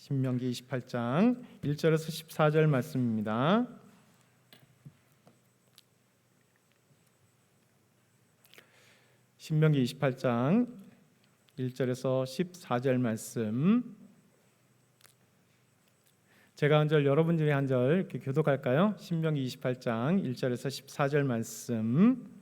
신명기 28장 1절에서 14절 말씀입니다. 신명기 28장 1절에서 14절 말씀, 제가 한 절 여러분 중에 한 절 이렇게 교독할까요? 신명기 28장 1절에서 14절 말씀.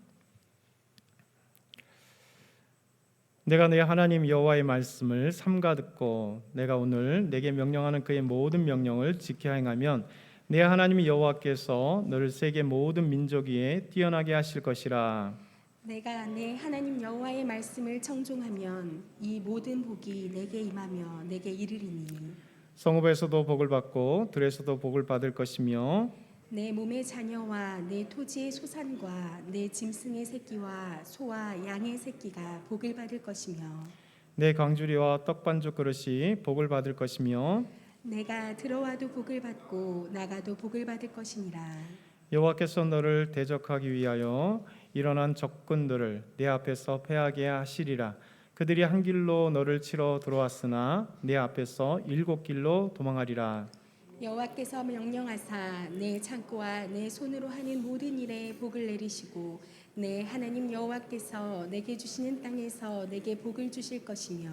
내가 내 하나님 여호와의 말씀을 삼가 듣고 내가 오늘 내게 명령하는 그의 모든 명령을 지켜 행하면 내 하나님 여호와께서 너를 세계 모든 민족 위에 뛰어나게 하실 것이라. 내가 내 하나님 여호와의 말씀을 청종하면 이 모든 복이 내게 임하며 내게 이르리니 성읍에서도 복을 받고 들에서도 복을 받을 것이며 내 몸의 자녀와 내 토지의 소산과 내 짐승의 새끼와 소와 양의 새끼가 복을 받을 것이며 내 광주리와 떡반죽 그릇이 복을 받을 것이며 내가 들어와도 복을 받고 나가도 복을 받을 것이니라. 여호와께서 너를 대적하기 위하여 일어난 적군들을 내 앞에서 패하게 하시리라. 그들이 한 길로 너를 치러 들어왔으나 내 앞에서 7길로 도망하리라. 여호와께서 명령하사 내 창고와 내 손으로 하는 모든 일에 복을 내리시고 내 하나님 여호와께서 내게 주시는 땅에서 내게 복을 주실 것이며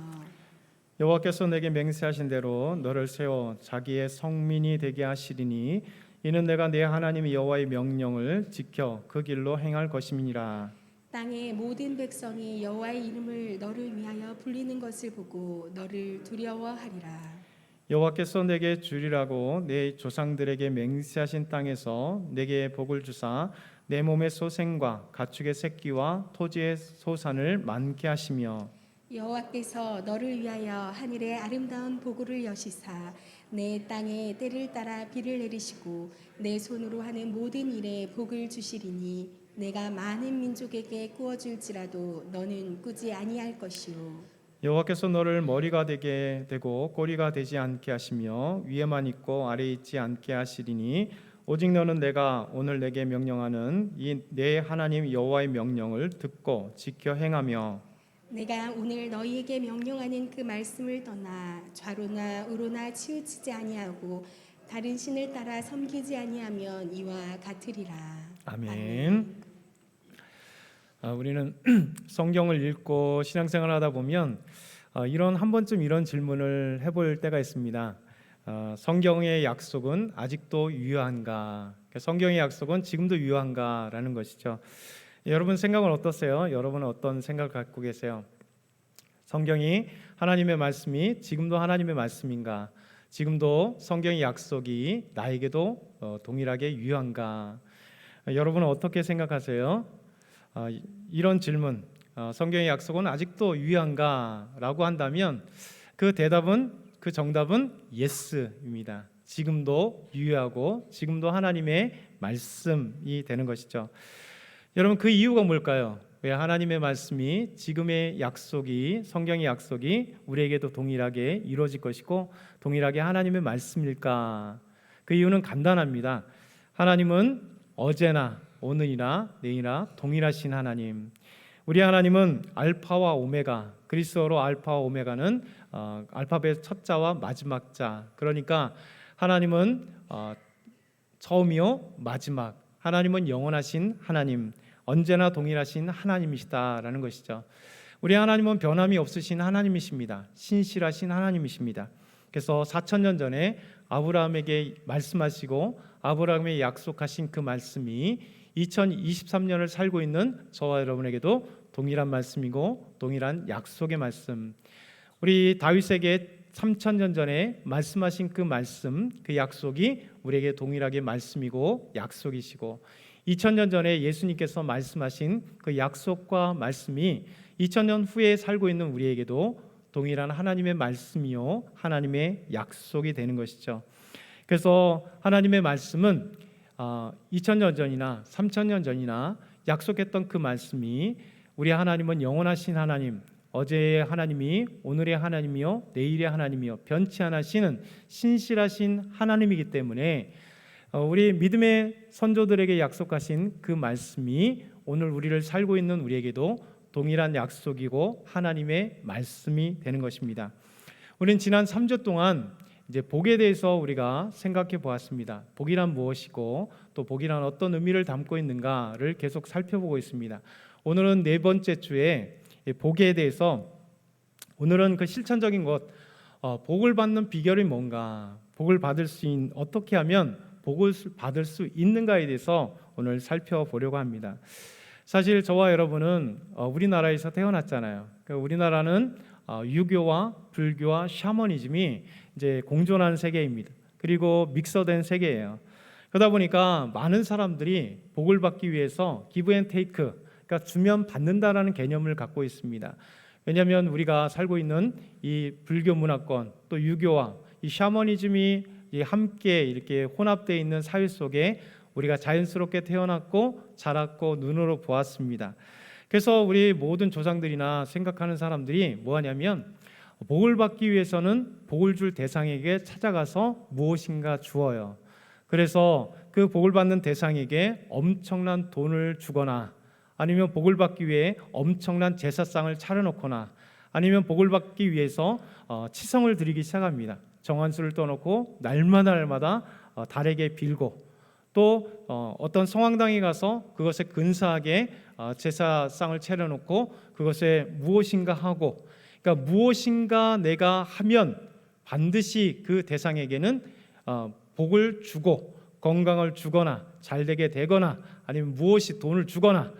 여호와께서 내게 맹세하신 대로 너를 세워 자기의 성민이 되게 하시리니 이는 내가 내 하나님 여호와의 명령을 지켜 그 길로 행할 것임이니라. 땅의 모든 백성이 여호와의 이름을 너를 위하여 불리는 것을 보고 너를 두려워하리라. 여호와께서 내게 주리라고 내 조상들에게 맹세하신 땅에서 내게 복을 주사 내 몸의 소생과 가축의 새끼와 토지의 소산을 많게 하시며 여호와께서 너를 위하여 하늘의 아름다운 보고를 여시사 내 땅에 때를 따라 비를 내리시고 내 손으로 하는 모든 일에 복을 주시리니 내가 많은 민족에게 꾸어줄지라도 너는 꾸지 아니할 것이요. 여호와께서 너를 머리가 되게 되고 꼬리가 되지 않게 하시며 위에만 있고 아래에 있지 않게 하시리니 오직 너는 내가 오늘 내게 명령하는 이 내 하나님 여호와의 명령을 듣고 지켜 행하며 내가 오늘 너희에게 명령하는 그 말씀을 떠나 좌로나 우로나 치우치지 아니하고 다른 신을 따라 섬기지 아니하면 이와 같으리라. 아멘. 우리는 성경을 읽고 신앙생활을 하다 보면 이런 한 번쯤 이런 질문을 해볼 때가 있습니다. 성경의 약속은 아직도 유효한가? 성경의 약속은 지금도 유효한가라는 것이죠. 여러분 생각은 어떠세요? 여러분은 어떤 생각을 갖고 계세요? 성경이 하나님의 말씀이 지금도 하나님의 말씀인가? 지금도 성경의 약속이 나에게도 동일하게 유효한가? 여러분은 어떻게 생각하세요? 이런 질문, 성경의 약속은 아직도 유효한가? 라고 한다면 그 대답은, 그 정답은 예스입니다. 지금도 유효하고 지금도 하나님의 말씀이 되는 것이죠. 여러분 그 이유가 뭘까요? 왜 하나님의 말씀이 지금의 약속이, 성경의 약속이 우리에게도 동일하게 이루어질 것이고 동일하게 하나님의 말씀일까? 그 이유는 간단합니다. 하나님은 어제나 오늘이나 내일이나 동일하신 하나님. 우리 하나님은 알파와 오메가, 그리스어로 알파와 오메가는 알파벳 첫 자와 마지막 자. 그러니까 하나님은 처음이요 마지막. 하나님은 영원하신 하나님, 언제나 동일하신 하나님이시다라는 것이죠. 우리 하나님은 변함이 없으신 하나님이십니다. 신실하신 하나님이십니다. 그래서 4,000년 전에 아브라함에게 말씀하시고 아브라함에게 약속하신 그 말씀이 2023년을 살고 있는 저와 여러분에게도 동일한 말씀이고 동일한 약속의 말씀. 우리 다윗에게 3,000년 전에 말씀하신 그 말씀, 그 약속이 우리에게 동일하게 말씀이고 약속이시고 2,000년 전에 예수님께서 말씀하신 그 약속과 말씀이 2,000년 후에 살고 있는 우리에게도 동일한 하나님의 말씀이요 하나님의 약속이 되는 것이죠. 그래서 하나님의 말씀은 2,000년 전이나 3,000년 전이나 약속했던 그 말씀이 우리 하나님은 영원하신 하나님, 어제의 하나님이 오늘의 하나님이요 내일의 하나님이요 변치 않으시는 신실하신 하나님이기 때문에 우리 믿음의 선조들에게 약속하신 그 말씀이 오늘 우리를 살고 있는 우리에게도 동일한 약속이고 하나님의 말씀이 되는 것입니다. 우리는 지난 3주 동안 이제 복에 대해서 우리가 생각해 보았습니다. 복이란 무엇이고 또 복이란 어떤 의미를 담고 있는가를 계속 살펴보고 있습니다. 오늘은 네 번째 주에 복에 대해서 오늘은 그 실천적인 것, 복을 받는 비결이 뭔가, 복을 받을 수 있는 어떻게 하면 복을 받을 수 있는가에 대해서 오늘 살펴보려고 합니다. 사실 저와 여러분은 우리나라에서 태어났잖아요. 그러니까 우리나라는 유교와 불교와 샤머니즘이 이제 공존하는 세계입니다. 그리고 믹서된 세계예요. 그러다 보니까 많은 사람들이 복을 받기 위해서 기브 앤 테이크, 그러니까 주면 받는다라는 개념을 갖고 있습니다. 왜냐하면 우리가 살고 있는 이 불교 문화권 또 유교와 이 샤머니즘이 함께 이렇게 혼합되어 있는 사회 속에 우리가 자연스럽게 태어났고 자랐고 눈으로 보았습니다. 그래서 우리 모든 조상들이나 생각하는 사람들이 뭐하냐면 복을 받기 위해서는 복을 줄 대상에게 찾아가서 무엇인가 주어요. 그래서 그 복을 받는 대상에게 엄청난 돈을 주거나 아니면 복을 받기 위해 엄청난 제사상을 차려놓거나 아니면 복을 받기 위해서 치성을 드리기 시작합니다. 정한수를 떠놓고 날마다 달에게 빌고 또 어떤 성황당에 가서 그것에 근사하게 제사상을 차려놓고 그것에 무엇인가 하고, 그러니까 무엇인가 내가 하면 반드시 그 대상에게는 복을 주고 건강을 주거나 잘되게 되거나 아니면 무엇이 돈을 주거나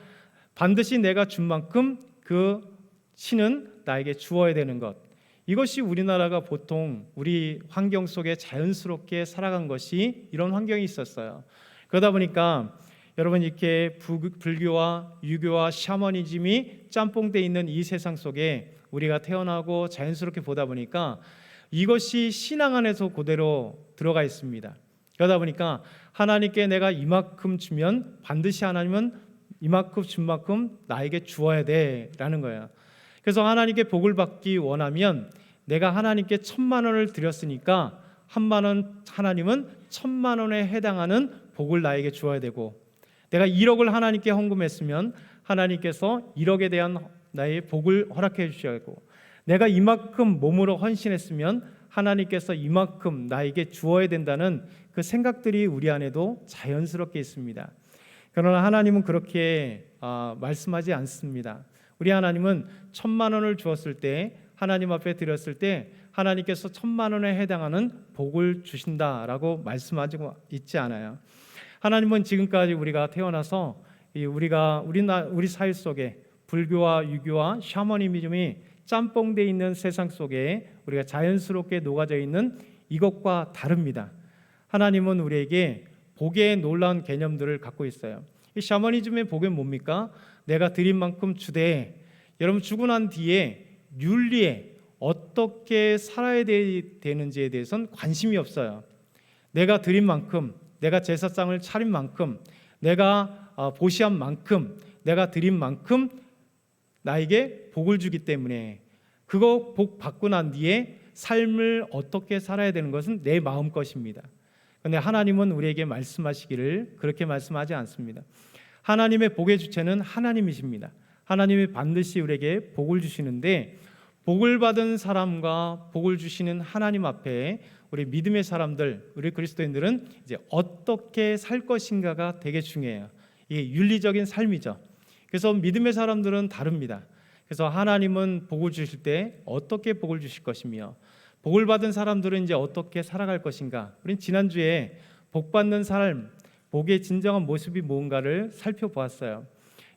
반드시 내가 준 만큼 그 신은 나에게 주어야 되는 것. 이것이 우리나라가 보통 우리 환경 속에 자연스럽게 살아간 것이 이런 환경이 있었어요. 그러다 보니까 여러분 이렇게 불교와 유교와 샤머니즘이 짬뽕돼 있는 이 세상 속에 우리가 태어나고 자연스럽게 보다 보니까 이것이 신앙 안에서 그대로 들어가 있습니다. 그러다 보니까 하나님께 내가 이만큼 주면 반드시 하나님은 이만큼 준 만큼 나에게 주어야 돼라는 거예요. 그래서 하나님께 복을 받기 원하면 내가 하나님께 1,000만 원을 드렸으니까 1만 원 하나님은 1,000만 원에 해당하는 복을 나에게 주어야 되고, 내가 1억을 하나님께 헌금했으면 하나님께서 1억에 대한 나의 복을 허락해 주셔야 하고, 내가 이만큼 몸으로 헌신했으면 하나님께서 이만큼 나에게 주어야 된다는 그 생각들이 우리 안에도 자연스럽게 있습니다. 그러나 하나님은 그렇게 말씀하지 않습니다. 우리 하나님은 1,000만 원을 주었을 때, 하나님 앞에 드렸을 때 하나님께서 1,000만 원에 해당하는 복을 주신다라고 말씀하고 있지 않아요. 하나님은 지금까지 우리가 태어나서 우리 사회 속에 불교와 유교와 샤머니즘이 짬뽕돼 있는 세상 속에 우리가 자연스럽게 녹아져 있는 이것과 다릅니다. 하나님은 우리에게 복의 놀라운 개념들을 갖고 있어요. 이 샤머니즘의 복은 뭡니까? 내가 드린 만큼 주되, 여러분 주고 난 뒤에 윤리에 어떻게 살아야 되는지에 대해서는 관심이 없어요. 내가 드린 만큼, 내가 제사상을 차린 만큼, 내가 보시한 만큼, 내가 드린 만큼 나에게 복을 주기 때문에 그거 복 받고 난 뒤에 삶을 어떻게 살아야 되는 것은 내 마음 것입니다. 그런데 하나님은 우리에게 말씀하시기를 그렇게 말씀하지 않습니다. 하나님의 복의 주체는 하나님이십니다. 하나님이 반드시 우리에게 복을 주시는데, 복을 받은 사람과 복을 주시는 하나님 앞에 우리 믿음의 사람들, 우리 그리스도인들은 이제 어떻게 살 것인가가 되게 중요해요. 이게 윤리적인 삶이죠. 그래서 믿음의 사람들은 다릅니다. 그래서 하나님은 복을 주실 때 어떻게 복을 주실 것이며, 복을 받은 사람들은 이제 어떻게 살아갈 것인가. 우린 지난주에 복 받는 삶, 복의 진정한 모습이 뭔가를 살펴보았어요.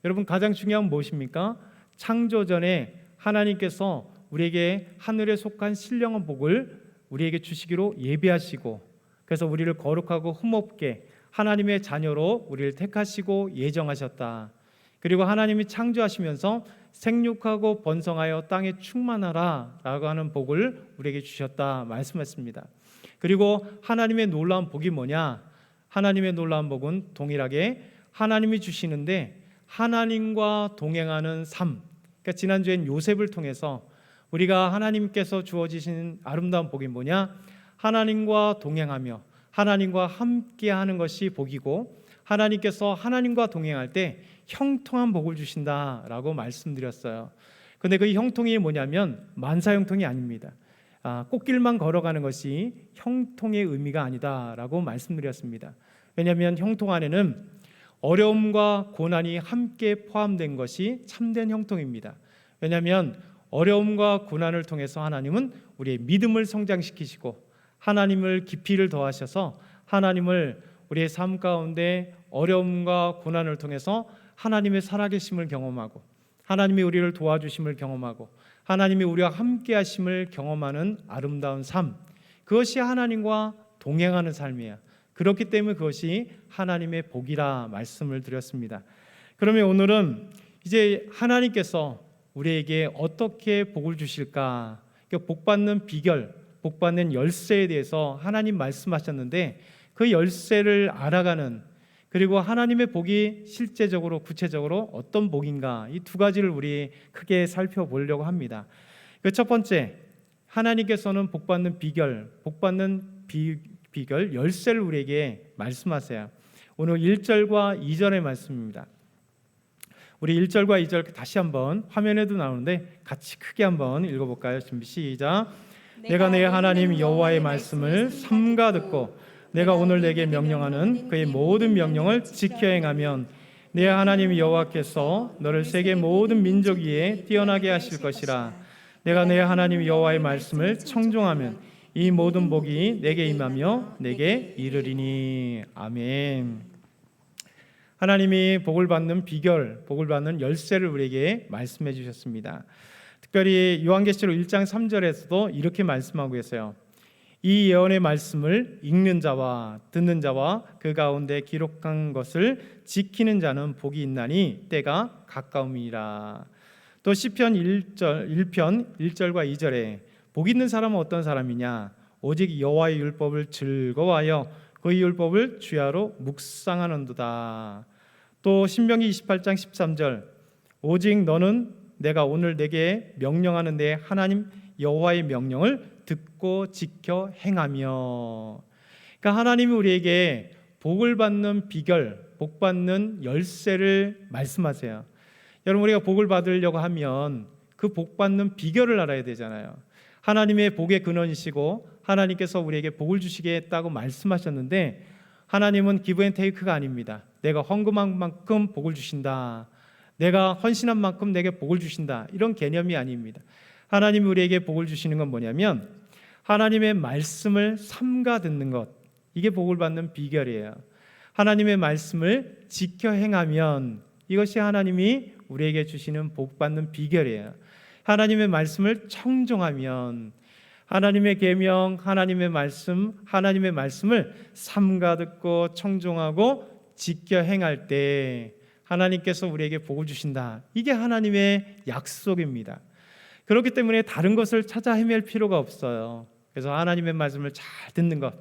여러분 가장 중요한 무엇입니까? 창조전에 하나님께서 우리에게 하늘에 속한 신령한 복을 우리에게 주시기로 예비하시고, 그래서 우리를 거룩하고 흠없게 하나님의 자녀로 우리를 택하시고 예정하셨다. 그리고 하나님이 창조하시면서 생육하고 번성하여 땅에 충만하라 라고 하는 복을 우리에게 주셨다 말씀했습니다. 그리고 하나님의 놀라운 복이 뭐냐? 하나님의 놀라운 복은 동일하게 하나님이 주시는데 하나님과 동행하는 삶. 그러니까 지난주엔 요셉을 통해서 우리가 하나님께서 주어지신 아름다운 복이 뭐냐? 하나님과 동행하며 하나님과 함께하는 것이 복이고, 하나님께서 하나님과 동행할 때 형통한 복을 주신다라고 말씀드렸어요. 근데 그 형통이 뭐냐면 만사 형통이 아닙니다. 꽃길만 걸어가는 것이 형통의 의미가 아니다라고 말씀드렸습니다. 왜냐하면 형통 안에는 어려움과 고난이 함께 포함된 것이 참된 형통입니다. 왜냐하면 어려움과 고난을 통해서 하나님은 우리의 믿음을 성장시키시고 하나님을 깊이를 더하셔서 하나님을 우리의 삶 가운데 어려움과 고난을 통해서 하나님의 살아계심을 경험하고 하나님이 우리를 도와주심을 경험하고 하나님이 우리와 함께 하심을 경험하는 아름다운 삶, 그것이 하나님과 동행하는 삶이에요. 그렇기 때문에 그것이 하나님의 복이라 말씀을 드렸습니다. 그러면 오늘은 이제 하나님께서 우리에게 어떻게 복을 주실까, 복 받는 비결, 복 받는 열쇠에 대해서 하나님 말씀하셨는데 그 열쇠를 알아가는, 그리고 하나님의 복이 실제적으로 구체적으로 어떤 복인가, 이 두 가지를 우리 크게 살펴보려고 합니다. 그 첫 번째, 하나님께서는 복 받는 비결, 복 받는 비결 열쇠를 우리에게 말씀하세요. 오늘 1절과 2절의 말씀입니다. 우리 1절과 2절 다시 한번 화면에도 나오는데 같이 크게 한번 읽어볼까요? 준비 시작. 내가 내 하나님 여호와의 말씀을 삼가 듣고 내가 오늘 내게 명령하는 그의 모든 명령을 지켜 행하면 내 하나님 여호와께서 너를 세계 모든 민족 위에 뛰어나게 하실 것이라. 내가 내 하나님 여호와의 말씀을 청종하면 이 모든 복이 내게 임하며 내게 이르리니. 아멘. 하나님이 복을 받는 비결, 복을 받는 열쇠를 우리에게 말씀해 주셨습니다. 특별히 요한계시록 1장 3절에서도 이렇게 말씀하고 계세요. 이 예언의 말씀을 읽는 자와 듣는 자와 그 가운데 기록한 것을 지키는 자는 복이 있나니 때가 가까움이라. 또 시편 1편 1절과 2절에 복 있는 사람은 어떤 사람이냐? 오직 여호와의 율법을 즐거워하여 그 율법을 주야로 묵상하는도다. 또 신명기 28장 13절 오직 너는 내가 오늘 내게 명령하는 내 하나님 여호와의 명령을 듣고 지켜 행하며. 그러니까 하나님이 우리에게 복을 받는 비결, 복 받는 열쇠를 말씀하세요. 여러분, 우리가 복을 받으려고 하면 그 복 받는 비결을 알아야 되잖아요. 하나님의 복의 근원이시고 하나님께서 우리에게 복을 주시겠다고 말씀하셨는데 하나님은 기브 앤 테이크가 아닙니다. 내가 헌금한 만큼 복을 주신다, 내가 헌신한 만큼 내게 복을 주신다, 이런 개념이 아닙니다. 하나님이 우리에게 복을 주시는 건 뭐냐면 하나님의 말씀을 삼가 듣는 것, 이게 복을 받는 비결이에요. 하나님의 말씀을 지켜 행하면 이것이 하나님이 우리에게 주시는 복 받는 비결이에요. 하나님의 말씀을 청종하면 하나님의 계명, 하나님의 말씀을 삼가 듣고 청종하고 지켜 행할 때 하나님께서 우리에게 복을 주신다. 이게 하나님의 약속입니다. 그렇기 때문에 다른 것을 찾아 헤맬 필요가 없어요. 그래서 하나님의 말씀을 잘 듣는 것,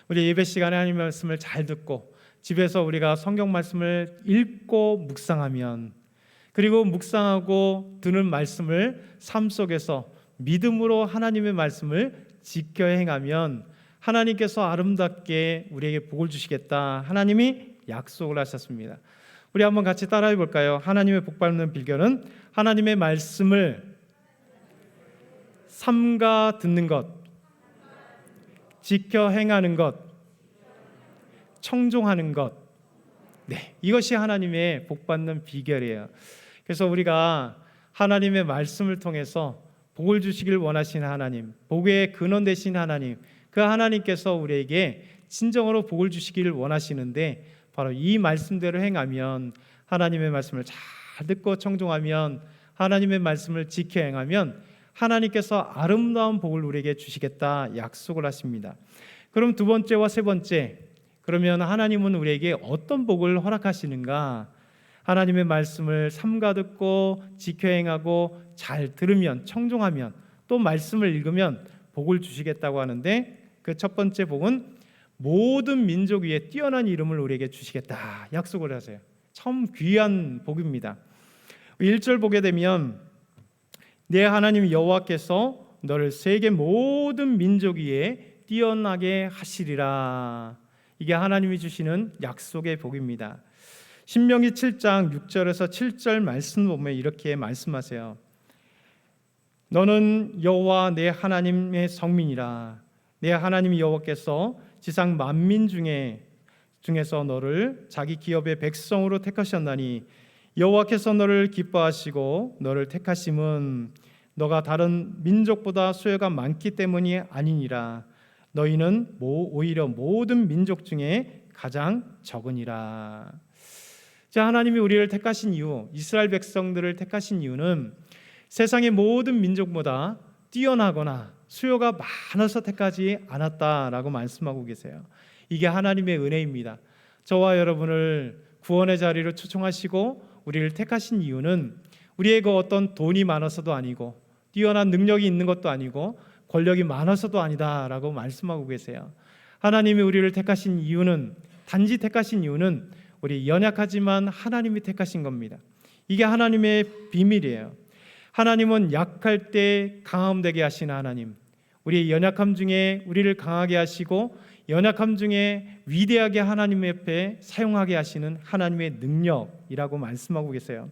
우리 예배 시간에 하나님의 말씀을 잘 듣고 집에서 우리가 성경 말씀을 읽고 묵상하면, 그리고 묵상하고 듣는 말씀을 삶 속에서 믿음으로 하나님의 말씀을 지켜 행하면 하나님께서 아름답게 우리에게 복을 주시겠다, 하나님이 약속을 하셨습니다. 우리 한번 같이 따라해 볼까요? 하나님의 복 받는 비결은 하나님의 말씀을 삼가 듣는 것, 지켜 행하는 것, 청종하는 것. 네, 이것이 하나님의 복 받는 비결이에요. 그래서 우리가 하나님의 말씀을 통해서 복을 주시길 원하시는 하나님, 복의 근원 되신 하나님, 그 하나님께서 우리에게 진정으로 복을 주시기를 원하시는데 바로 이 말씀대로 행하면, 하나님의 말씀을 잘 듣고 청종하면, 하나님의 말씀을 지켜 행하면 하나님께서 아름다운 복을 우리에게 주시겠다 약속을 하십니다. 그럼 두 번째와 세 번째, 그러면 하나님은 우리에게 어떤 복을 허락하시는가? 하나님의 말씀을 삼가 듣고 지켜 행하고 잘 들으면, 청종하면, 또 말씀을 읽으면 복을 주시겠다고 하는데 그 첫 번째 복은 모든 민족 위에 뛰어난 이름을 우리에게 주시겠다 약속을 하세요. 참 귀한 복입니다. 1절 보게 되면 내 하나님 여호와께서 너를 세계 모든 민족 위에 뛰어나게 하시리라. 이게 하나님이 주시는 약속의 복입니다. 신명기 7장 6절에서 7절 말씀 보면 이렇게 말씀하세요. 너는 여호와 내 하나님의 성민이라. 내 하나님 여호와께서 지상 만민 중에서 너를 자기 기업의 백성으로 택하셨나니 여호와께서 너를 기뻐하시고 너를 택하심은 너가 다른 민족보다 수요가 많기 때문이 아니니라. 너희는 오히려 모든 민족 중에 가장 적으니라. 자, 하나님이 우리를 택하신 이유, 이스라엘 백성들을 택하신 이유는 세상의 모든 민족보다 뛰어나거나 수요가 많아서 택하지 않았다라고 말씀하고 계세요. 이게 하나님의 은혜입니다. 저와 여러분을 구원의 자리로 초청하시고 우리를 택하신 이유는 우리의 그 어떤 돈이 많아서도 아니고 뛰어난 능력이 있는 것도 아니고 권력이 많아서도 아니다라고 말씀하고 계세요. 하나님이 우리를 택하신 이유는, 단지 택하신 이유는 우리 연약하지만 하나님이 택하신 겁니다. 이게 하나님의 비밀이에요. 하나님은 약할 때 강함 되게 하시는 하나님, 우리의 연약함 중에 우리를 강하게 하시고 연약함 중에 위대하게 하나님 옆에 사용하게 하시는 하나님의 능력이라고 말씀하고 계세요.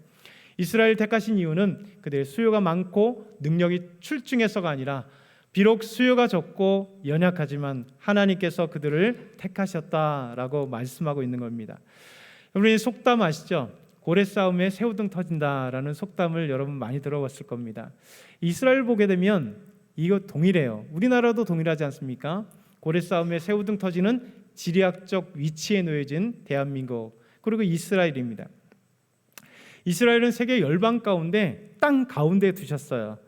이스라엘 택하신 이유는 그들의 수요가 많고 능력이 출중해서가 아니라 비록 수요가 적고 연약하지만 하나님께서 그들을 택하셨다라고 말씀하고 있는 겁니다. 여러분, 이 속담 아시죠? 고래 싸움에 새우등 터진다라는 속담을 여러분 많이 들어봤을 겁니다. 이스라엘 보게 되면 이거 동일해요. 우리나라도 동일하지 않습니까? 고래 싸움에 새우등 터지는 지리학적 위치에 놓여진 대한민국, 그리고 이스라엘입니다. 이스라엘은 세계 열방 가운데 땅 가운데에 두셨어요.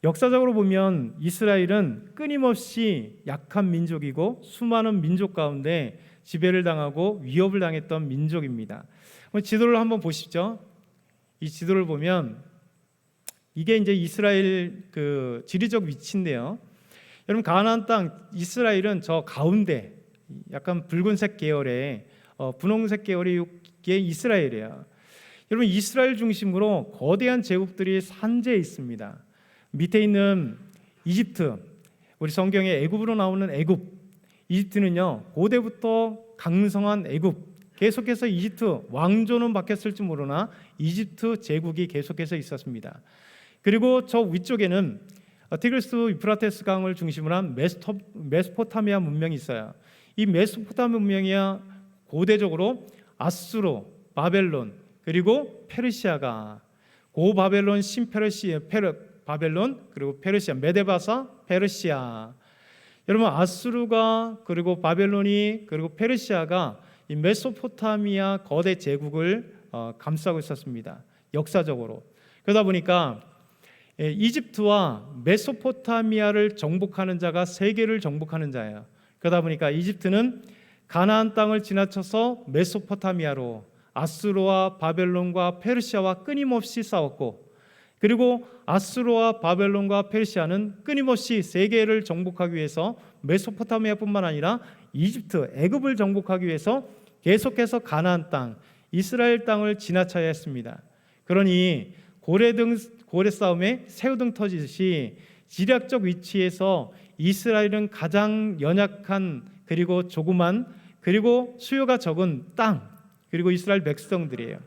역사적으로 보면 이스라엘은 끊임없이 약한 민족이고 수많은 민족 가운데 지배를 당하고 위협을 당했던 민족입니다. 지도를 한번 보시죠. 이 지도를 보면 이게 이제 이스라엘 그 지리적 위치인데요. 여러분, 가나안 땅 이스라엘은 저 가운데 약간 붉은색 계열의 분홍색 계열의 게 이스라엘이에요. 여러분, 이스라엘 중심으로 거대한 제국들이 산재해 있습니다. 밑에 있는 이집트, 우리 성경에 애굽으로 나오는 애굽, 이집트는요 고대부터 강성한 애굽, 계속해서 이집트 왕조는 바뀌었을지 모르나 이집트 제국이 계속해서 있었습니다. 그리고 저 위쪽에는 티그리스 유프라테스 강을 중심으로 한 메소포타미아 문명이 있어요. 이 메소포타미아 문명이 고대적으로 아수르, 바벨론, 그리고 페르시아가 고바벨론, 바벨론, 그리고 페르시아, 메데바사, 페르시아. 여러분, 아수르가 그리고 바벨론이 그리고 페르시아가 이 메소포타미아 거대 제국을 감싸고 있었습니다. 역사적으로. 그러다 보니까 이집트와 메소포타미아를 정복하는 자가 세계를 정복하는 자예요. 그러다 보니까 이집트는 가나안 땅을 지나쳐서 메소포타미아로 아수르와 바벨론과 페르시아와 끊임없이 싸웠고, 그리고 아수르와 바벨론과 페르시아는 끊임없이 세계를 정복하기 위해서 메소포타미아뿐만 아니라 이집트, 애굽을 정복하기 위해서 계속해서 가나안 땅, 이스라엘 땅을 지나쳐야 했습니다. 그러니 고래 싸움에 새우등 터지듯이 지략적 위치에서 이스라엘은 가장 연약한, 그리고 조그만, 그리고 수요가 적은 땅, 그리고 이스라엘 백성들이에요.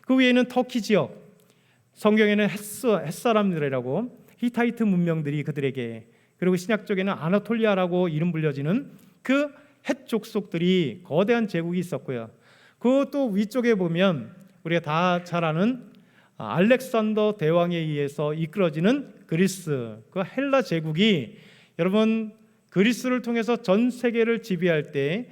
그 위에는 터키 지역, 성경에는 햇사람들이라고 히타이트 문명들이 그들에게, 그리고 신약 쪽에는 아나톨리아라고 이름 불려지는 그 헷 족속들이 거대한 제국이 있었고요. 그것도 위쪽에 보면 우리가 다 잘 아는 알렉산더 대왕에 의해서 이끌어지는 그리스, 그 헬라 제국이, 여러분, 그리스를 통해서 전 세계를 지배할 때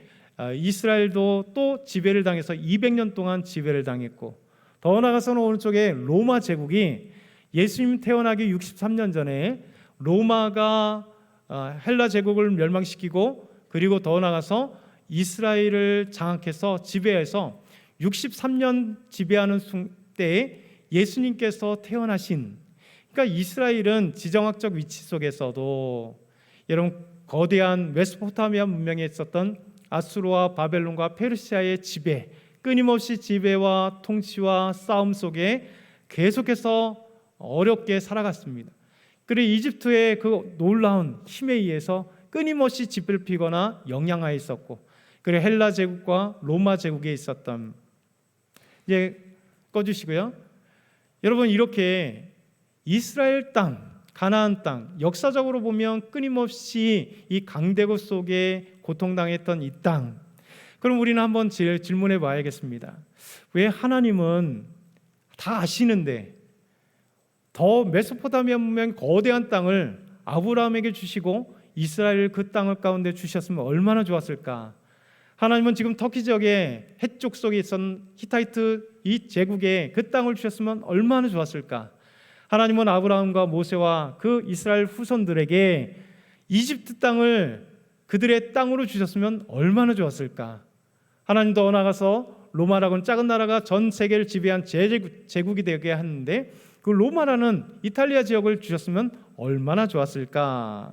이스라엘도 또 지배를 당해서 200년 동안 지배를 당했고, 더 나아가서는 오른쪽에 로마 제국이 예수님 태어나기 63년 전에 로마가 헬라 제국을 멸망시키고, 그리고 더 나아가서 이스라엘을 장악해서 지배해서 63년 지배하는 때에 예수님께서 태어나신, 그러니까 이스라엘은 지정학적 위치 속에서도 여러분 거대한 메소포타미아 문명에 있었던 아수르와 바벨론과 페르시아의 지배, 끊임없이 지배와 통치와 싸움 속에 계속해서 어렵게 살아갔습니다. 그리고 이집트의 그 놀라운 힘에 의해서 끊임없이 짓밟히거나 영향하에 있었고, 그리고 헬라 제국과 로마 제국에 있었던, 이제 꺼주시고요. 여러분, 이렇게 이스라엘 땅, 가나안 땅, 역사적으로 보면 끊임없이 이 강대국 속에 고통당했던 이 땅. 그럼 우리는 한번 질문해 봐야겠습니다. 왜 하나님은 다 아시는데 더 메소포타미아 문명 거대한 땅을 아브라함에게 주시고 이스라엘 그 땅을 가운데 주셨으면 얼마나 좋았을까? 하나님은 지금 터키 지역의 해쪽 속에 있던 히타이트 이 제국에 그 땅을 주셨으면 얼마나 좋았을까? 하나님은 아브라함과 모세와 그 이스라엘 후손들에게 이집트 땅을 그들의 땅으로 주셨으면 얼마나 좋았을까? 하나님도 더 나아가서 로마라고는 작은 나라가 전 세계를 지배한 제국이 되게 하는데 그 로마라는 이탈리아 지역을 주셨으면 얼마나 좋았을까?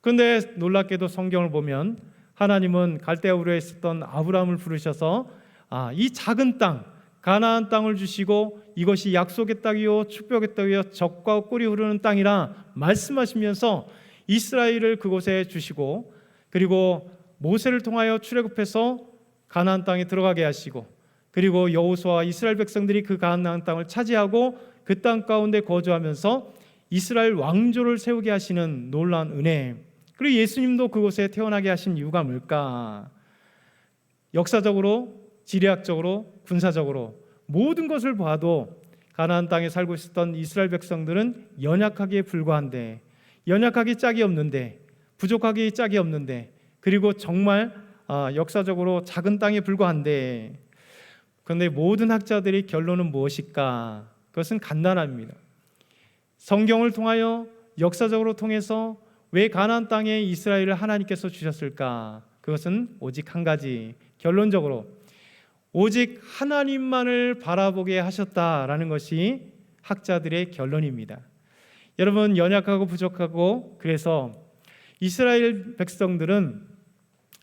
그런데 놀랍게도 성경을 보면 하나님은 갈대아 우르에 있었던 아브라함을 부르셔서 이 작은 땅 가나안 땅을 주시고 이것이 약속의 땅이요 축복의 땅이요 젖과 꿀이 흐르는 땅이라 말씀하시면서 이스라엘을 그곳에 주시고 그리고 모세를 통하여 출애굽해서 가나안 땅에 들어가게 하시고 그리고 여호수아와 이스라엘 백성들이 그 가나안 땅을 차지하고 그 땅 가운데 거주하면서 이스라엘 왕조를 세우게 하시는 놀라운 은혜. 그리고 예수님도 그곳에 태어나게 하신 이유가 뭘까? 역사적으로, 지리학적으로, 군사적으로 모든 것을 봐도 가나안 땅에 살고 있었던 이스라엘 백성들은 연약하기에 불과한데, 연약하기 짝이 없는데, 부족하기 짝이 없는데, 그리고 정말 역사적으로 작은 땅에 불과한데, 그런데 모든 학자들의 결론은 무엇일까? 그것은 간단합니다. 성경을 통하여 역사적으로 통해서 왜 가나안 땅에 이스라엘을 하나님께서 주셨을까? 그것은 오직 한 가지, 결론적으로 오직 하나님만을 바라보게 하셨다라는 것이 학자들의 결론입니다. 여러분, 연약하고 부족하고 그래서 이스라엘 백성들은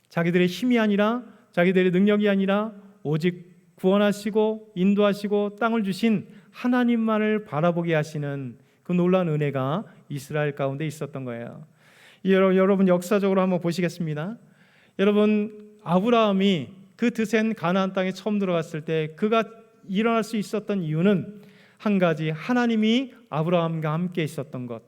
자기들의 힘이 아니라 자기들의 능력이 아니라 오직 구원하시고 인도하시고 땅을 주신 하나님만을 바라보게 하시는 그 놀라운 은혜가 이스라엘 가운데 있었던 거예요. 여러분 역사적으로 한번 보시겠습니다. 여러분 아브라함이 그 드센 가나안 땅에 처음 들어갔을 때 그가 일어날 수 있었던 이유는 한 가지, 하나님이 아브라함과 함께 있었던 것.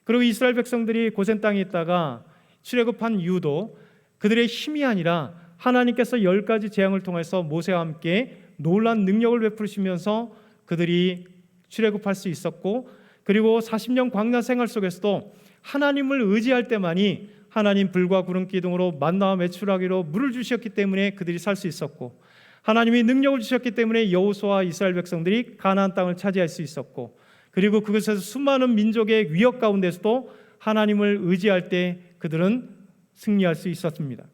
그리고 이스라엘 백성들이 고센 땅에 있다가 출애굽한 이유도 그들의 힘이 아니라 하나님께서 10가지 재앙을 통해서 모세와 함께 놀라운 능력을 베푸시면서 그들이 출애굽할 수 있었고, 그리고 40년 광야 생활 속에서도 하나님을 의지할 때만이 하나님 불과 구름 기둥으로 만나와 메추라기로 물을 주셨기 때문에 그들이 살 수 있었고, 하나님이 능력을 주셨기 때문에 여호수아와 이스라엘 백성들이 가나안 땅을 차지할 수 있었고, 그리고 그것에서 수많은 민족의 위협 가운데서도 하나님을 의지할 때 그들은 승리할 수 있었습니다.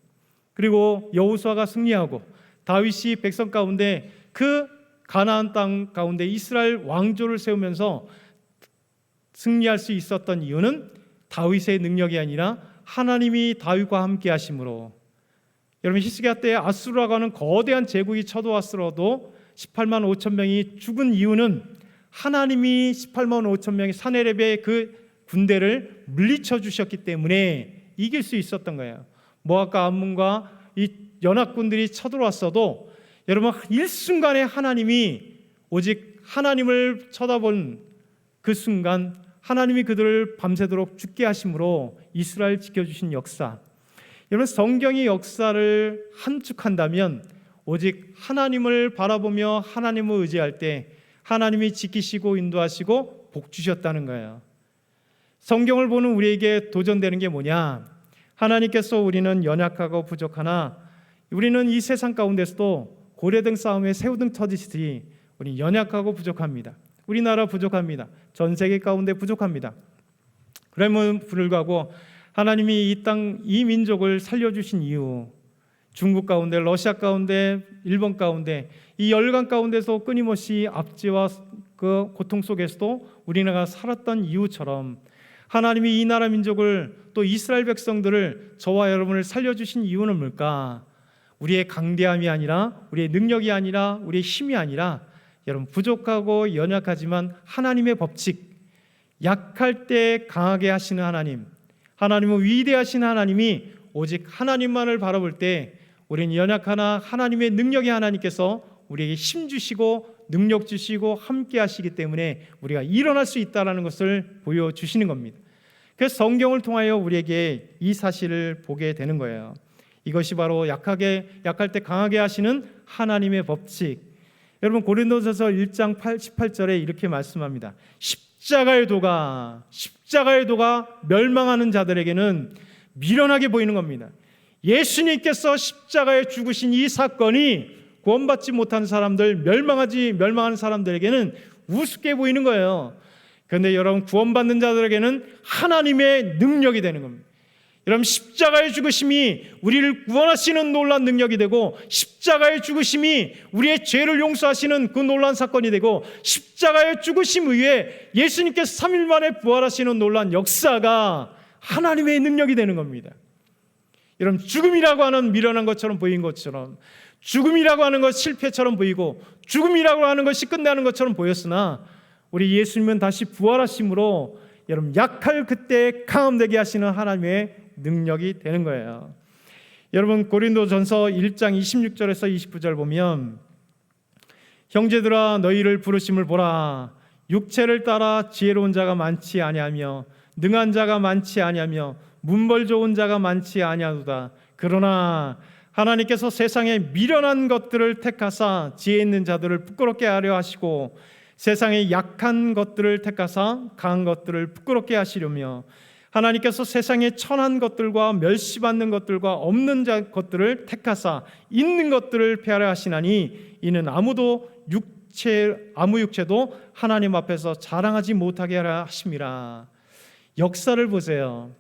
그리고 여호수아가 승리하고 다윗이 백성 가운데 그 가나안 땅 가운데 이스라엘 왕조를 세우면서 승리할 수 있었던 이유는 다윗의 능력이 아니라 하나님이 다윗과 함께 하심으로. 여러분 히스기야 때 아수르라고 하는 거대한 제국이 쳐들어왔으라도 18만 5천 명이 죽은 이유는 하나님이 18만 5천 명의 사네립의 그 군대를 물리쳐 주셨기 때문에 이길 수 있었던 거예요. 모압과 암몬과 이 연합군들이 쳐들어왔어도 여러분 일순간에 하나님이 오직 하나님을 쳐다본 그 순간 하나님이 그들을 밤새도록 죽게 하심으로 이스라엘 지켜주신 역사. 여러분 성경의 역사를 함축한다면 오직 하나님을 바라보며 하나님을 의지할 때 하나님이 지키시고 인도하시고 복 주셨다는 거예요. 성경을 보는 우리에게 도전되는 게 뭐냐? 하나님께서 우리는 연약하고 부족하나 우리는 이 세상 가운데서도 고래등 싸움에 새우등 터지듯이 우리 연약하고 부족합니다. 우리나라 부족합니다. 전 세계 가운데 부족합니다. 그러면 불구하고 하나님이 이 땅, 이 민족을 살려주신 이유, 중국 가운데, 러시아 가운데, 일본 가운데 이 열강 가운데서 끊임없이 압제와 그 고통 속에서도 우리나라가 살았던 이유처럼 하나님이 이 나라 민족을 또 이스라엘 백성들을 저와 여러분을 살려주신 이유는 뭘까? 우리의 강대함이 아니라 우리의 능력이 아니라 우리의 힘이 아니라 여러분 부족하고 연약하지만 하나님의 법칙, 약할 때 강하게 하시는 하나님, 하나님은 위대하신 하나님이 오직 하나님만을 바라볼 때 우리는 연약하나 하나님의 능력의 하나님께서 우리에게 힘 주시고 능력 주시고 함께 하시기 때문에 우리가 일어날 수 있다는 것을 보여주시는 겁니다. 그래서 성경을 통하여 우리에게 이 사실을 보게 되는 거예요. 이것이 바로 약할 때 강하게 하시는 하나님의 법칙. 여러분 고린도전서 1장 18절에 이렇게 말씀합니다. 십자가의 도가 멸망하는 자들에게는 미련하게 보이는 겁니다. 예수님께서 십자가에 죽으신 이 사건이 구원받지 못한 사람들, 멸망하는 사람들에게는 우습게 보이는 거예요. 그런데 여러분 구원받는 자들에게는 하나님의 능력이 되는 겁니다. 여러분 십자가의 죽으심이 우리를 구원하시는 놀라운 능력이 되고, 십자가의 죽으심이 우리의 죄를 용서하시는 그 놀라운 사건이 되고, 십자가의 죽으심 위에 예수님께서 3일 만에 부활하시는 놀라운 역사가 하나님의 능력이 되는 겁니다. 여러분 죽음이라고 하는 미련한 것처럼 보인 것처럼, 죽음이라고 하는 것 실패처럼 보이고, 죽음이라고 하는 것이 끝나는 것처럼 보였으나 우리 예수님은 다시 부활하심으로 여러분 약할 그때 강함되게 하시는 하나님의 능력이 되는 거예요. 여러분 고린도전서 1장 26절에서 29절 보면, 형제들아 너희를 부르심을 보라. 육체를 따라 지혜로운 자가 많지 아니하며 능한 자가 많지 아니하며 문벌 좋은 자가 많지 아니하도다. 그러나 하나님께서 세상에 미련한 것들을 택하사 지혜 있는 자들을 부끄럽게 하려 하시고, 세상에 약한 것들을 택하사 강한 것들을 부끄럽게 하시려며, 하나님께서 세상에 천한 것들과 멸시받는 것들과 없는 것들을 택하사 있는 것들을 폐하려 하시나니, 이는 아무 육체도 하나님 앞에서 자랑하지 못하게 하려 하심이라. 역사를 보세요.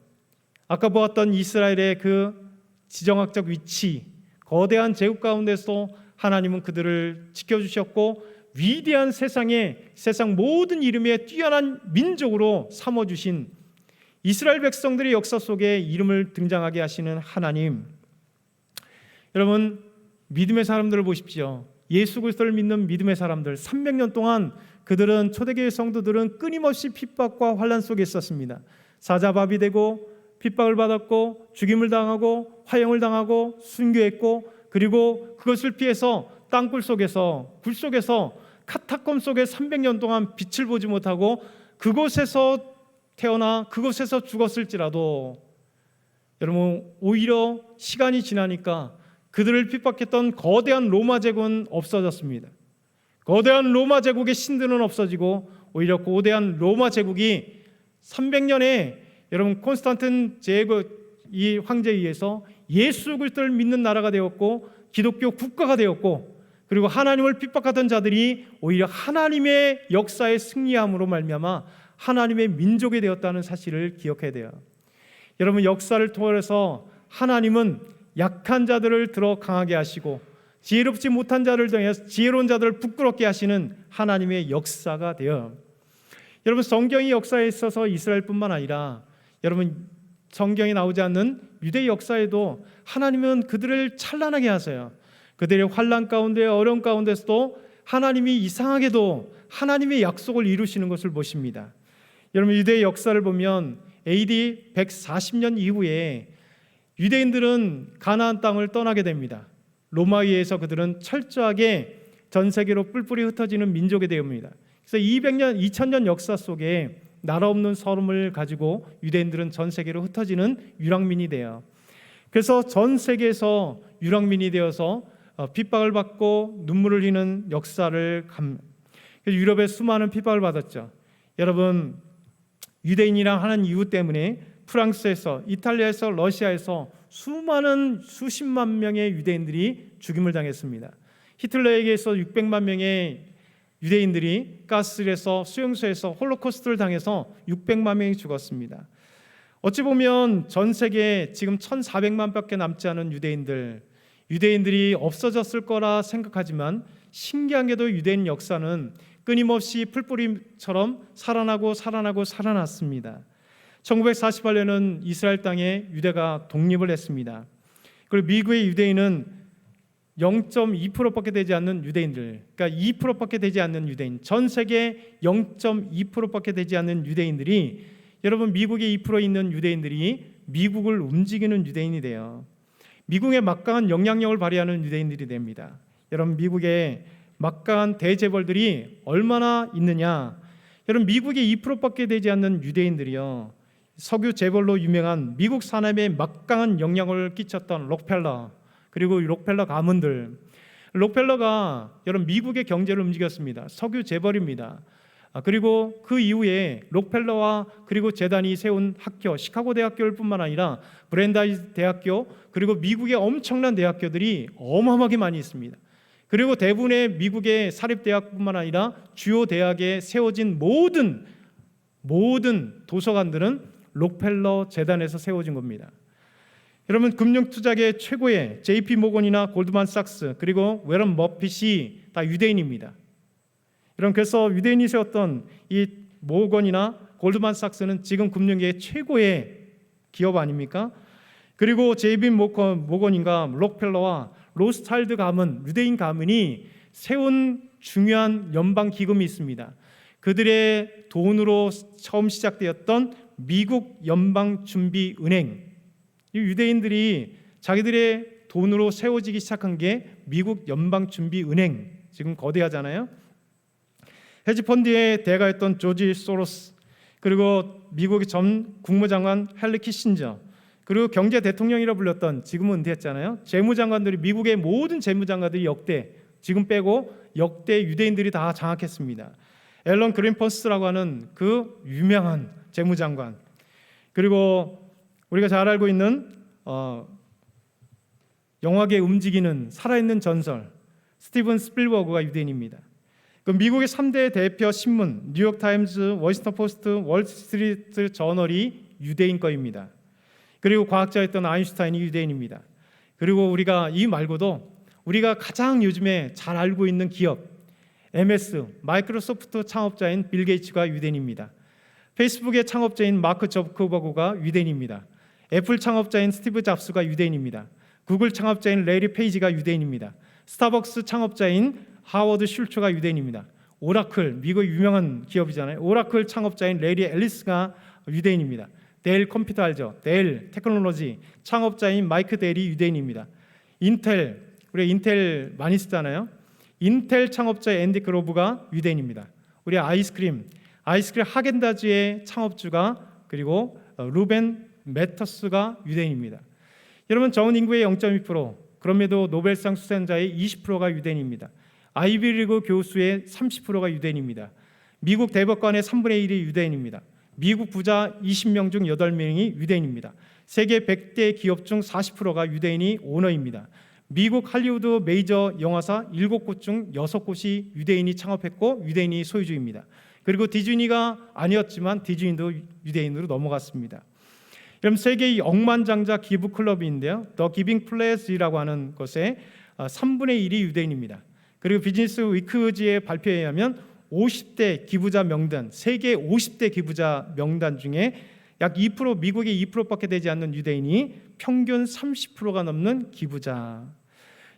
아까 보았던 이스라엘의 그 지정학적 위치, 거대한 제국 가운데서 하나님은 그들을 지켜주셨고, 위대한 세상 모든 이름에 뛰어난 민족으로 삼아주신 이스라엘 백성들의 역사 속에 이름을 등장하게 하시는 하나님. 여러분 믿음의 사람들을 보십시오. 예수 그리스도를 믿는 믿음의 사람들, 300년 동안 그들은, 초대교회 성도들은 끊임없이 핍박과 환난 속에 있었습니다. 사자밥이 되고 핍박을 받았고 죽임을 당하고 화형을 당하고 순교했고, 그리고 그것을 피해서 땅굴 속에서, 굴 속에서, 카타콤 속에 300년 동안 빛을 보지 못하고 그곳에서 태어나 그곳에서 죽었을지라도, 여러분 오히려 시간이 지나니까 그들을 핍박했던 거대한 로마 제국은 없어졌습니다. 거대한 로마 제국의 신들은 없어지고, 오히려 거대한 로마 제국이 300년에 여러분 콘스탄틴 이 황제에 의해서 예수 그리스도를 믿는 나라가 되었고, 기독교 국가가 되었고, 그리고 하나님을 핍박하던 자들이 오히려 하나님의 역사에 승리함으로 말미암아 하나님의 민족이 되었다는 사실을 기억해야 돼요. 여러분 역사를 통해서 하나님은 약한 자들을 들어 강하게 하시고, 지혜롭지 못한 자를 통해서 지혜로운 자들을 부끄럽게 하시는 하나님의 역사가 되어, 여러분 성경의 역사에 있어서 이스라엘뿐만 아니라 여러분 성경에 나오지 않는 유대 역사에도 하나님은 그들을 찬란하게 하세요. 그들의 환난 가운데, 어려움 가운데서도 하나님이 이상하게도 하나님의 약속을 이루시는 것을 보십니다. 여러분 유대의 역사를 보면 AD 140년 이후에 유대인들은 가나안 땅을 떠나게 됩니다. 로마에 의해서 그들은 철저하게 전 세계로 뿔뿔이 흩어지는 민족이 되옵니다. 그래서 2000년 역사 속에 나라 없는 서름을 가지고 유대인들은 전 세계로 흩어지는 유랑민이 돼요. 그래서 전 세계에서 유랑민이 되어서 핍박을 받고 눈물을 흘리는 역사를 유럽에 수많은 핍박을 받았죠. 여러분 유대인이랑 하는 이유 때문에 프랑스에서, 이탈리아에서, 러시아에서 수십만 명의 유대인들이 죽임을 당했습니다. 히틀러에게서 600만 명의 유대인들이 가스실에서, 수용소에서 홀로코스트를 당해서 600만 명이 죽었습니다. 어찌 보면 전 세계에 지금 1,400만밖에 남지 않은 유대인들이 없어졌을 거라 생각하지만, 신기한 게도 유대인 역사는 끊임없이 풀뿌리처럼 살아났습니다. 1948년은 이스라엘 땅에 유대가 독립을 했습니다. 그리고 미국의 유대인은 0.2%밖에 되지 않는 유대인들, 그러니까 2%밖에 되지 않는 유대인, 전 세계 0.2%밖에 되지 않는 유대인들이, 여러분 미국에 2% 있는 유대인들이 미국을 움직이는 유대인이 돼요. 미국의 막강한 영향력을 발휘하는 유대인들이 됩니다. 여러분 미국의 막강한 대재벌들이 얼마나 있느냐. 여러분, 미국의 2%밖에 되지 않는 유대인들이요, 석유 재벌로 유명한 미국 산업에 막강한 영향을 끼쳤던 록펠러, 그리고 록펠러 가문들, 록펠러가 여러분 미국의 경제를 움직였습니다. 석유 재벌입니다. 그리고 그 이후에 록펠러와 그리고 재단이 세운 학교, 시카고 대학교일 뿐만 아니라 브랜다이스 대학교, 그리고 미국의 엄청난 대학교들이 어마어마하게 많이 있습니다. 그리고 대부분의 미국의 사립대학뿐만 아니라 주요 대학에 세워진 모든 도서관들은 록펠러 재단에서 세워진 겁니다. 여러분, 금융투자계 최고의 JP 모건이나 골드만삭스, 그리고 웨런 머핏이 다 유대인입니다. 여러분, 그래서 유대인이 세웠던 이 모건이나 골드만삭스는 지금 금융계의 최고의 기업 아닙니까? 그리고 JP 모건인가 록펠러와 로스차일드 가문, 유대인 가문이 세운 중요한 연방 기금이 있습니다. 그들의 돈으로 처음 시작되었던 미국 연방준비은행, 이 유대인들이 자기들의 돈으로 세워지기 시작한 게 미국 연방준비은행, 지금 거대하잖아요. 헤지펀드의 대가였던 조지 소로스, 그리고 미국의 전 국무장관 헨리 키신저, 그리고 경제 대통령이라 불렸던, 지금은 은퇴했잖아요, 재무장관들이, 미국의 모든 재무장관들이 역대, 지금 빼고 역대 유대인들이 다 장악했습니다. 앨런 그린퍼스라고 하는 그 유명한 재무장관, 그리고 우리가 잘 알고 있는 영화계 움직이는 살아있는 전설 스티븐 스필버그가 유대인입니다. 그 미국의 3대 대표 신문 뉴욕타임즈, 워싱턴 포스트, 월스트리트 저널이 유대인 거입니다. 그리고 과학자였던 아인슈타인이 유대인입니다. 그리고 우리가 이 말고도 우리가 가장 요즘에 잘 알고 있는 기업 MS, 마이크로소프트 창업자인 빌 게이츠가 유대인입니다. 페이스북의 창업자인 마크 저커버그가 유대인입니다. 애플 창업자인 스티브 잡스가 유대인입니다. 구글 창업자인 레리 페이지가 유대인입니다. 스타벅스 창업자인 하워드 슐츠가 유대인입니다. 오라클, 미국의 유명한 기업이잖아요. 오라클 창업자인 레리 앨리스가 유대인입니다. 데일 컴퓨터 알죠? 데일 테크놀로지 창업자인 마이크 데일이 유대인입니다. 인텔, 우리 인텔 많이 쓰잖아요. 인텔 창업자 앤디 그로브가 유대인입니다. 우리 아이스크림 하겐다즈의 창업주가, 그리고 루벤 매터스가 유대인입니다. 여러분, 전 인구의 0.2%, 그럼에도 노벨상 수상자의 20%가 유대인입니다. 아이비리그 교수의 30%가 유대인입니다. 미국 대법관의 3분의 1이 유대인입니다. 미국 부자 20명 중 8명이 유대인입니다. 세계 100대 기업 중 40%가 유대인이 오너입니다. 미국 할리우드 메이저 영화사 7곳 중 6곳이 유대인이 창업했고 유대인이 소유주입니다. 그리고 디즈니가 아니었지만 디즈니도 유대인으로 넘어갔습니다. 그럼 세계의 억만장자 기부 클럽인데요, 더 기빙 플래스라고 하는 것에 3분의 1이 유대인입니다. 그리고 비즈니스 위크지의 발표에 의하면 50대 기부자 명단, 세계 50대 기부자 명단 중에 약 2%, 미국의 2%밖에 되지 않는 유대인이 평균 30%가 넘는 기부자.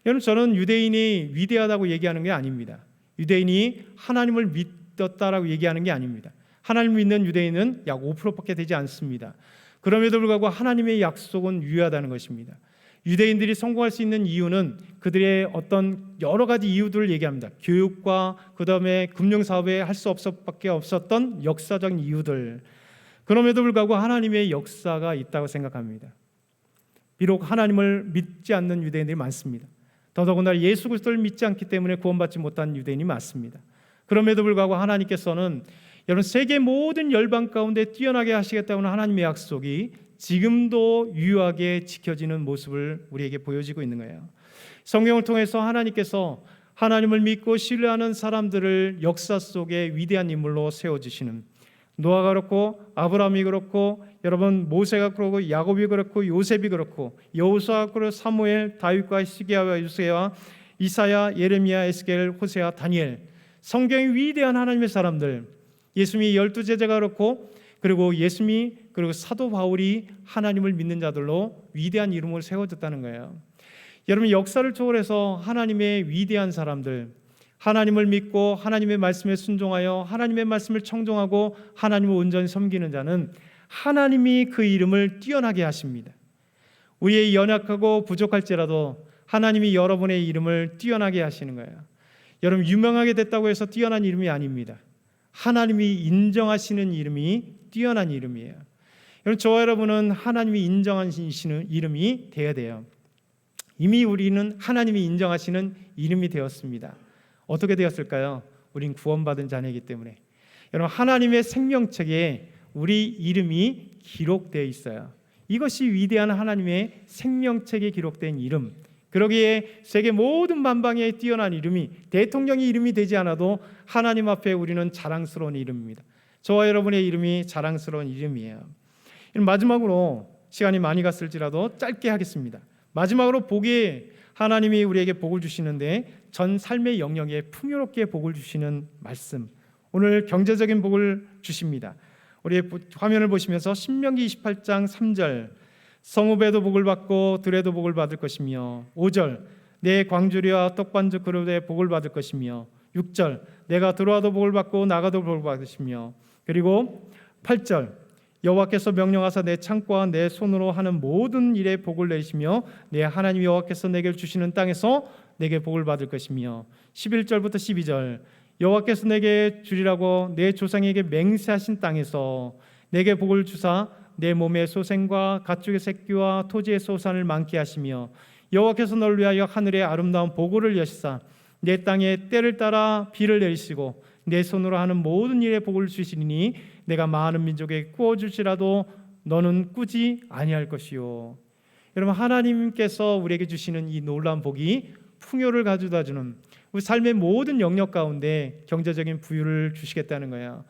여러분, 저는 유대인이 위대하다고 얘기하는 게 아닙니다. 유대인이 하나님을 믿었다라고 얘기하는 게 아닙니다. 하나님을 믿는 유대인은 약 5%밖에 되지 않습니다. 그럼에도 불구하고 하나님의 약속은 유효하다는 것입니다. 유대인들이 성공할 수 있는 이유는 그들의 어떤 여러 가지 이유들을 얘기합니다. 교육과 그 다음에 금융사업에 할 수 없었밖에 없었던 역사적인 이유들. 그럼에도 불구하고 하나님의 역사가 있다고 생각합니다. 비록 하나님을 믿지 않는 유대인들이 많습니다. 더더군다나 예수 그리스도를 믿지 않기 때문에 구원받지 못한 유대인이 많습니다. 그럼에도 불구하고 하나님께서는 여러분, 세계 모든 열방 가운데 뛰어나게 하시겠다는 하나님의 약속이 지금도 유효하게 지켜지는 모습을 우리에게 보여지고 있는 거예요. 성경을 통해서 하나님께서 하나님을 믿고 신뢰하는 사람들을 역사 속에 위대한 인물로 세워주시는, 노아가 그렇고 아브라함이 그렇고 여러분 모세가 그렇고 야곱이 그렇고 요셉이 그렇고 여호수아 그렇고 사무엘, 다윗과 시기야와 요새와 이사야, 예레미야, 에스겔, 호세아, 다니엘, 성경의 위대한 하나님의 사람들, 예수님이 12제자가 그렇고 그리고 예수님이 그리고 사도 바울이 하나님을 믿는 자들로 위대한 이름을 세워졌다는 거예요. 여러분, 역사를 초월해서 하나님의 위대한 사람들, 하나님을 믿고 하나님의 말씀에 순종하여 하나님의 말씀을 청종하고 하나님을 온전히 섬기는 자는 하나님이 그 이름을 뛰어나게 하십니다. 우리의 연약하고 부족할지라도 하나님이 여러분의 이름을 뛰어나게 하시는 거예요. 여러분, 유명하게 됐다고 해서 뛰어난 이름이 아닙니다. 하나님이 인정하시는 이름이 뛰어난 이름이에요. 여러분, 저와 여러분은 하나님이 인정하시는 이름이 되어야 돼요. 이미 우리는 하나님이 인정하시는 이름이 되었습니다. 어떻게 되었을까요? 우린 구원받은 자녀이기 때문에. 여러분, 하나님의 생명책에 우리 이름이 기록되어 있어요. 이것이 위대한 하나님의 생명책에 기록된 이름. 그러기에 세계 모든 만방에 뛰어난 이름이, 대통령의 이름이 되지 않아도 하나님 앞에 우리는 자랑스러운 이름입니다. 저와 여러분의 이름이 자랑스러운 이름이에요. 마지막으로, 시간이 많이 갔을지라도 짧게 하겠습니다. 마지막으로 하나님이 우리에게 복을 주시는데 전 삶의 영역에 풍요롭게 복을 주시는 말씀, 오늘 경제적인 복을 주십니다. 우리 화면을 보시면서 신명기 28장 3절, 성읍에도 복을 받고 들에도 복을 받을 것이며, 5절, 내 광주리와 떡반죽 그릇에 복을 받을 것이며, 6절, 내가 들어와도 복을 받고 나가도 복을 받으시며, 그리고 8절, 여호와께서 명령하사 내 창고와 내 손으로 하는 모든 일에 복을 내리시며 내 하나님 여호와께서 내게 주시는 땅에서 내게 복을 받을 것이며, 11절부터 12절, 여호와께서 내게 주리라고 내 조상에게 맹세하신 땅에서 내게 복을 주사 내 몸의 소생과 가축의 새끼와 토지의 소산을 많게 하시며, 여호와께서 너를 위하여 하늘의 아름다운 보고를 여시사 내 땅에 때를 따라 비를 내리시고 내 손으로 하는 모든 일에 복을 주시리니 내가 많은 민족에게 꾸어줄지라도 너는 꾸지 아니할 것이요. 여러분, 하나님께서 우리에게 주시는 이 놀라운 복이 풍요를 가져다 주는, 우리 삶의 모든 영역 가운데 경제적인 부유를 주시겠다는 거예요.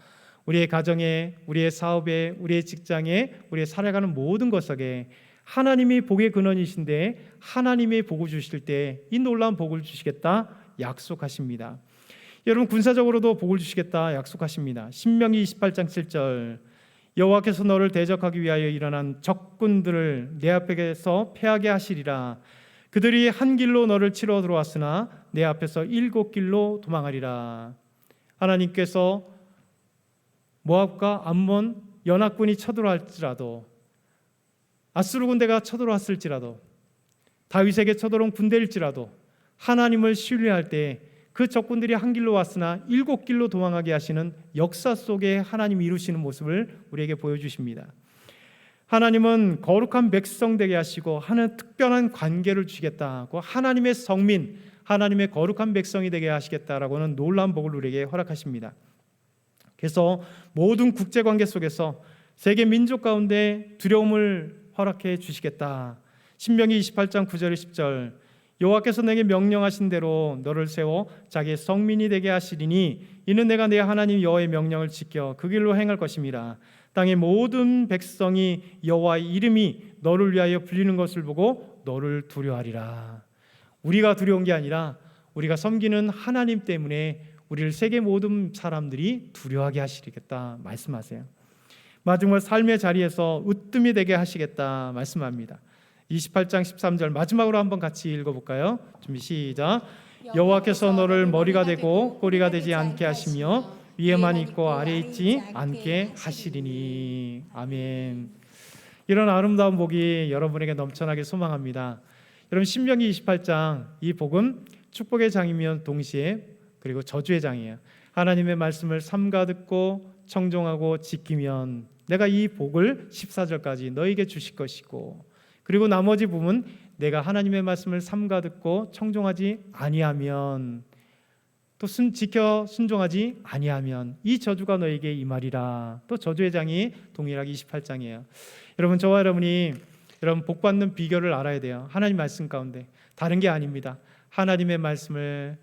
우리의 가정에, 우리의 사업에, 우리의 직장에, 우리의 살아가는 모든 것에 하나님이 복의 근원이신데 하나님의 복을 주실 때 이 놀라운 복을 주시겠다 약속하십니다. 여러분, 군사적으로도 복을 주시겠다 약속하십니다. 신명기 28장 7절, 여호와께서 너를 대적하기 위하여 일어난 적군들을 내 앞에서 패하게 하시리라. 그들이 한 길로 너를 치러 들어왔으나 내 앞에서 7길로 도망하리라. 하나님께서 모압과 암몬 연합군이 쳐들어갈지라도, 아수르 군대가 쳐들어왔을지라도, 다윗에게 쳐들어온 군대일지라도 하나님을 신뢰할 때 그 적군들이 한 길로 왔으나 7길로 도망하게 하시는 역사 속에 하나님이 이루시는 모습을 우리에게 보여주십니다. 하나님은 거룩한 백성 되게 하시고 하는 특별한 관계를 주시겠다고, 하나님의 성민, 하나님의 거룩한 백성이 되게 하시겠다라고는 놀라운 복을 우리에게 허락하십니다. 그래서 모든 국제관계 속에서 세계 민족 가운데 두려움을 허락해 주시겠다. 신명기 28장 9절 10절, 여호와께서 내게 명령하신 대로 너를 세워 자기의 성민이 되게 하시리니 이는 내가 내 하나님 여호와의 명령을 지켜 그 길로 행할 것임이라. 땅의 모든 백성이 여호와의 이름이 너를 위하여 불리는 것을 보고 너를 두려워하리라. 우리가 두려운 게 아니라 우리가 섬기는 하나님 때문에 우리를 세계 모든 사람들이 두려워하게 하시겠다 말씀하세요. 마지막 삶의 자리에서 으뜸이 되게 하시겠다 말씀합니다. 28장 13절 마지막으로 한번 같이 읽어볼까요? 준비 시작. 여호와께서 너를 머리가 되고 꼬리가 되지 않게 하시며 위에만 있고 아래에 있지 않게 하시리니. 아멘. 이런 아름다운 복이 여러분에게 넘쳐나게 소망합니다. 여러분, 신명기 28장, 이 복은 축복의 장이면 동시에 그리고 저주의 장이에요. 하나님의 말씀을 삼가 듣고 청종하고 지키면 내가 이 복을 14절까지 너에게 주실 것이고, 그리고 나머지 부분, 내가 하나님의 말씀을 삼가 듣고 청종하지 아니하면, 또 지켜 순종하지 아니하면 이 저주가 너에게 임하리라. 또 저주의 장이 동일하게 28장이에요. 여러분, 저와 여러분이 복 받는 비결을 알아야 돼요. 하나님 말씀 가운데 다른 게 아닙니다. 하나님의 말씀을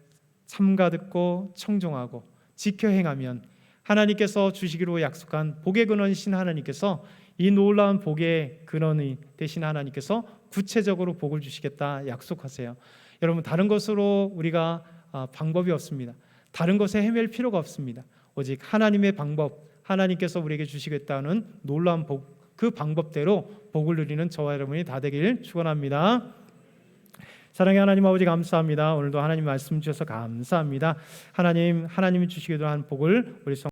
삼가 듣고 청종하고 지켜 행하면 하나님께서 주시기로 약속한 복의 근원이신 하나님께서, 이 놀라운 복의 근원이 되신 하나님께서 구체적으로 복을 주시겠다 약속하세요. 여러분, 다른 것으로 우리가 방법이 없습니다. 다른 것에 헤맬 필요가 없습니다. 오직 하나님의 방법, 하나님께서 우리에게 주시겠다는 놀라운 복, 그 방법대로 복을 누리는 저와 여러분이 다 되길 축원합니다. 사랑의 하나님 아버지, 감사합니다. 오늘도 하나님 말씀 주셔서 감사합니다. 하나님이 주시기로 한 복을 우리